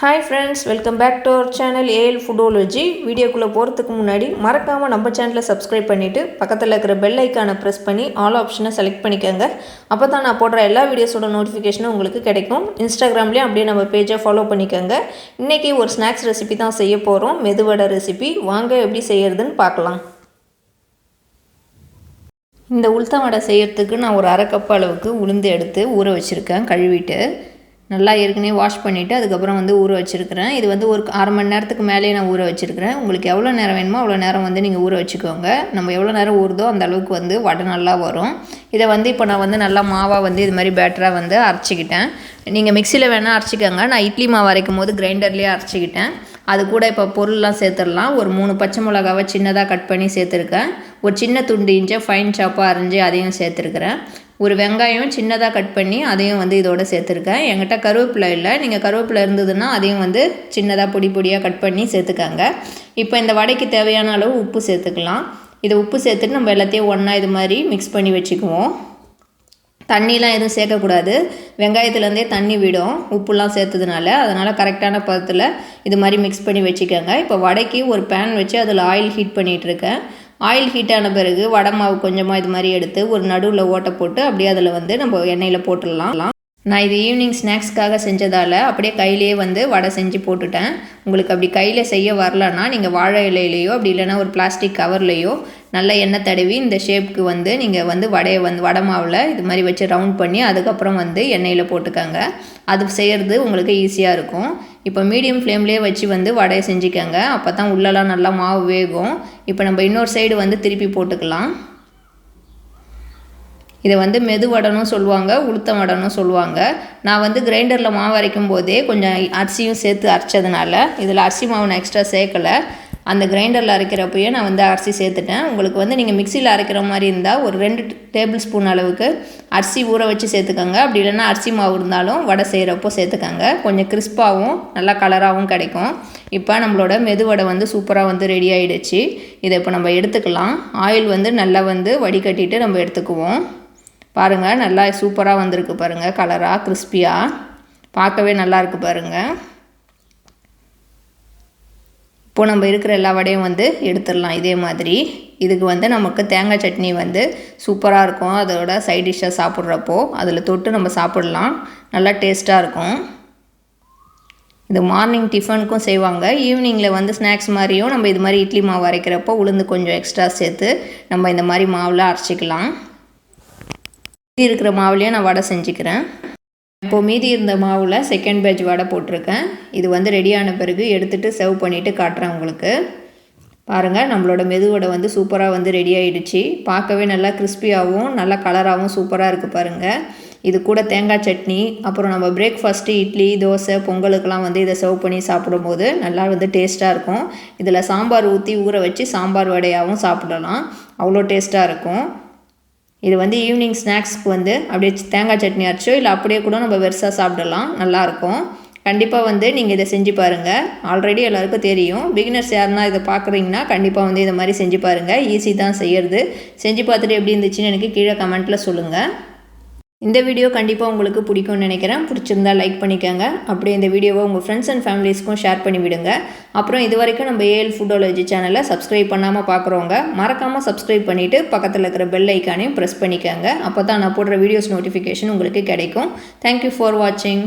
Hi friends, welcome back to our channel AL Foodology. வீடியோக்குள்ள போறதுக்கு முன்னாடி மறக்காம நம்ம சேனலை சப்ஸ்கிரைப் பண்ணிட்டு பக்கத்துல இருக்கிற பெல் ஐகானை பிரஸ் பண்ணி ஆல் ஆப்ஷனை செலக்ட் பண்ணிக்கங்க. அப்பதான் நான் போடுற எல்லா வீடியோஸோட நோட்டிஃபிகேஷனும் உங்களுக்கு கிடைக்கும். இன்ஸ்டாகிராம்லயே அப்படியே நம்ம பேஜை ஃபாலோ பண்ணிக்கங்க. இன்னைக்கு ஒரு ஸ்நாக்ஸ் ரெசிபி தான் செய்ய போறோம். மெதுவடை ரெசிபி. வாங்க எப்படி செய்யறதுன்னு பார்க்கலாம். இந்த உளுத்தம் வடை செய்யறதுக்கு நான் ஒரு 1/2 கப் அளவுக்கு உளுந்து எடுத்து ஊற வச்சிருக்கேன் கழுவிட்டு. நல்லா ஏற்கனவே வாஷ் பண்ணிவிட்டு அதுக்கப்புறம் ஊற வச்சுருக்கிறேன். இது ஒரு 1/2 மணி நேரத்துக்கு மேலே நான் ஊற வச்சுருக்கிறேன். உங்களுக்கு எவ்வளோ நேரம் வேணுமோ அவ்வளோ நேரம் நீங்கள் ஊற வச்சுக்கோங்க. நம்ம எவ்வளோ நேரம் ஊறுதோ அந்த அளவுக்கு வடை நல்லா வரும். இதை இப்போ நான் நல்லா மாவாக இது மாதிரி பேட்டராக அரைச்சிக்கிட்டேன். நீங்கள் மிக்சியில் வேணால் அரைச்சிக்கோங்க. நான் இட்லி மாவு அரைக்கும் போது கிரைண்டர்லேயே அரைச்சிக்கிட்டேன். அது கூட இப்போ பொருள்லாம் சேர்த்துடலாம். ஒரு 3 பச்சை மிளகாவை சின்னதாக கட் பண்ணி சேர்த்துருக்கேன். ஒரு சின்ன துண்டு இஞ்சி ஃபைன் சாப்பாக அரைஞ்சி அதையும் சேர்த்துருக்குறேன். ஒரு வெங்காயம் சின்னதாக கட் பண்ணி அதையும் இதோடு சேர்த்துருக்கேன். என்கிட்ட கருவேப்பிலை இல்லை. நீங்கள் கருவேப்பிலை இருந்ததுன்னா அதையும் சின்னதாக பொடி பொடியாக கட் பண்ணி சேர்த்துக்காங்க. இப்போ இந்த வடைக்கு தேவையான அளவு உப்பு சேர்த்துக்கலாம். இதை உப்பு சேர்த்துட்டு நம்ம எல்லாத்தையும் ஒன்றா இது மாதிரி மிக்ஸ் பண்ணி வச்சுக்குவோம். தண்ணிலாம் எதுவும் சேர்க்கக்கூடாது. வெங்காயத்துலேருந்தே தண்ணி விடும் உப்புலாம் சேர்த்ததுனால. அதனால் கரெக்டான பதத்தில் இது மாதிரி மிக்ஸ் பண்ணி வச்சுக்கோங்க. இப்போ வடைக்கு ஒரு பேன் வச்சு அதில் ஆயில் ஹீட் பண்ணிகிட்ருக்கேன். ஆயில் ஹீட் ஆன பிறகு வடை மாவு கொஞ்சமாக இது மாதிரி எடுத்து ஒரு நடுவில் ஓட்டை போட்டு அப்படியே அதில் நம்ம எண்ணெயில் போட்டுடலாம். நான் இது ஈவினிங் ஸ்நாக்ஸ்க்காக செஞ்சதால் அப்படியே கையிலேயே வடை செஞ்சு போட்டுட்டேன். உங்களுக்கு அப்படி கையில் செய்ய வரலன்னா நீங்கள் வாழை இலையிலையோ அப்படி இல்லைன்னா ஒரு பிளாஸ்டிக் கவர்லேயோ நல்ல எண்ணெய் தடவி இந்த ஷேப்புக்கு நீங்கள் வடையை வடை மாவில் இது மாதிரி வச்சு ரவுண்ட் பண்ணி அதுக்கப்புறம் எண்ணெயில் போட்டுக்கோங்க. அது செய்கிறது உங்களுக்கு ஈஸியாக இருக்கும். இப்போ மீடியம் ஃப்ளேம்லேயே வச்சு வடையை செஞ்சுக்கோங்க. அப்போ தான் உள்ளெல்லாம் நல்லா மாவு வேகும். இப்போ நம்ம இன்னொரு சைடு திருப்பி போட்டுக்கலாம். இதை மெது வடைனும் சொல்லுவாங்க, உளுத்தம் வடைனும் சொல்லுவாங்க. நான் கிரைண்டரில் மாவு அரைக்கும் போதே கொஞ்சம் அரிசியும் சேர்த்து அரைச்சதுனால இதில் அரிசி மாவு நான் எக்ஸ்ட்ரா சேர்க்கலை. அந்த கிரைண்டரில் அரைக்கிறப்பயே நான் அரிசி சேர்த்துட்டேன். உங்களுக்கு நீங்கள் மிக்சியில் அரைக்கிற மாதிரி இருந்தால் ஒரு 2 டேபிள் ஸ்பூன் அளவுக்கு அரிசி ஊற வச்சு சேர்த்துக்கோங்க. அப்படி இல்லைன்னா அரிசி மாவு இருந்தாலும் வடை செய்கிறப்போ சேர்த்துக்கோங்க. கொஞ்சம் கிறிஸ்பாகவும் நல்லா கலராகவும் கிடைக்கும். இப்போ நம்மளோட மெதுவடை சூப்பராக ரெடி ஆகிடுச்சு. இதை இப்போ நம்ம எடுத்துக்கலாம். ஆயில் நல்லா வடிகட்டிட்டு நம்ம எடுத்துக்குவோம். பாருங்கள், நல்லா சூப்பராக வந்திருக்கு பாருங்கள். கலராக கிறிஸ்பியாக பார்க்கவே நல்லா இருக்குது பாருங்கள். இப்போது நம்ம இருக்கிற எல்லா வடையும் எடுத்துடலாம். இதே மாதிரி இதுக்கு நமக்கு தேங்காய் சட்னி சூப்பராக இருக்கும். அதோட சைட் டிஷ்ஷாக சாப்பிட்றப்போ அதில் தொட்டு நம்ம சாப்பிட்லாம். நல்லா டேஸ்ட்டாக இருக்கும். இது மார்னிங் டிஃபனுக்கும் செய்வாங்க. ஈவினிங்கில் ஸ்நாக்ஸ் மாதிரியும் நம்ம இது மாதிரி இட்லி மாவு அரைக்கிறப்போ உளுந்து கொஞ்சம் எக்ஸ்ட்ரா சேர்த்து நம்ம இந்த மாதிரி மாவில் அரைச்சிக்கலாம். மீதி இருக்கிற மாவுலேயே நான் வடை செஞ்சுக்கிறேன். இப்போது மீதி இருந்த மாவில் செகண்ட் பேட்ச் வடை போட்டிருக்கேன். இது ரெடியான பிறகு எடுத்துகிட்டு சர்வ் பண்ணிவிட்டு காட்டுறேன் உங்களுக்கு. பாருங்கள், நம்மளோட மெதுவடை சூப்பராக ரெடி ஆகிடுச்சு. பார்க்கவே நல்லா கிறிஸ்பியாகவும் நல்லா கலராகவும் சூப்பராக இருக்குது பாருங்கள். இது கூட தேங்காய் சட்னி, அப்புறம் நம்ம பிரேக்ஃபாஸ்ட்டு இட்லி தோசை பொங்கலுக்கெல்லாம் இதை சர்வ் பண்ணி சாப்பிடும்போது நல்லா டேஸ்ட்டாக இருக்கும். இதில் சாம்பார் ஊற்றி ஊற வச்சு சாம்பார் வடையாகவும் சாப்பிடலாம். அவ்வளோ டேஸ்ட்டாக இருக்கும். இது ஈவினிங் ஸ்நாக்ஸ்க்கு அப்படியே தேங்காய் சட்னி அரைச்சோ இல்லை அப்படியே கூட நம்ம வெறுசாக சாப்பிடலாம். நல்லாயிருக்கும். கண்டிப்பாக நீங்கள் இதை செஞ்சு பாருங்கள். ஆல்ரெடி எல்லாருக்கும் தெரியும். பிகினர்ஸ் யாருன்னா இதை பார்க்குறீங்கன்னா கண்டிப்பாக இதை மாதிரி செஞ்சு பாருங்கள். ஈஸி தான் செய்கிறது. செஞ்சு பார்த்துட்டு எப்படி இருந்துச்சுன்னு எனக்கு கீழே கமெண்ட்டில் சொல்லுங்கள். இந்த வீடியோ கண்டிப்பாக உங்களுக்கு பிடிக்கும்னு நினைக்கிறேன். பிடிச்சிருந்தா லைக் பண்ணிக்கோங்க. அப்படியே இந்த வீடியோவை உங்கள் ஃப்ரெண்ட்ஸ் அண்ட் ஃபேமிலிஸ்க்கும் ஷேர் பண்ணி விடுங்க. அப்புறம் இது வரைக்கும் நம்ம AL ஃபுட்டாலஜி சேனலை சப்ஸ்கிரைப் பண்ணாமல் பார்க்குறவங்க மறக்காமல் சப்ஸ்கிரைப் பண்ணிவிட்டு பக்கத்தில் இருக்கிற பெல் ஐக்கானையும் ப்ரெஸ் பண்ணிக்கோங்க. அப்போ தான் நான் போடுற வீடியோஸ் நோட்டிஃபிகேஷன் உங்களுக்கு கிடைக்கும். தேங்க்யூ ஃபார் வாட்சிங்.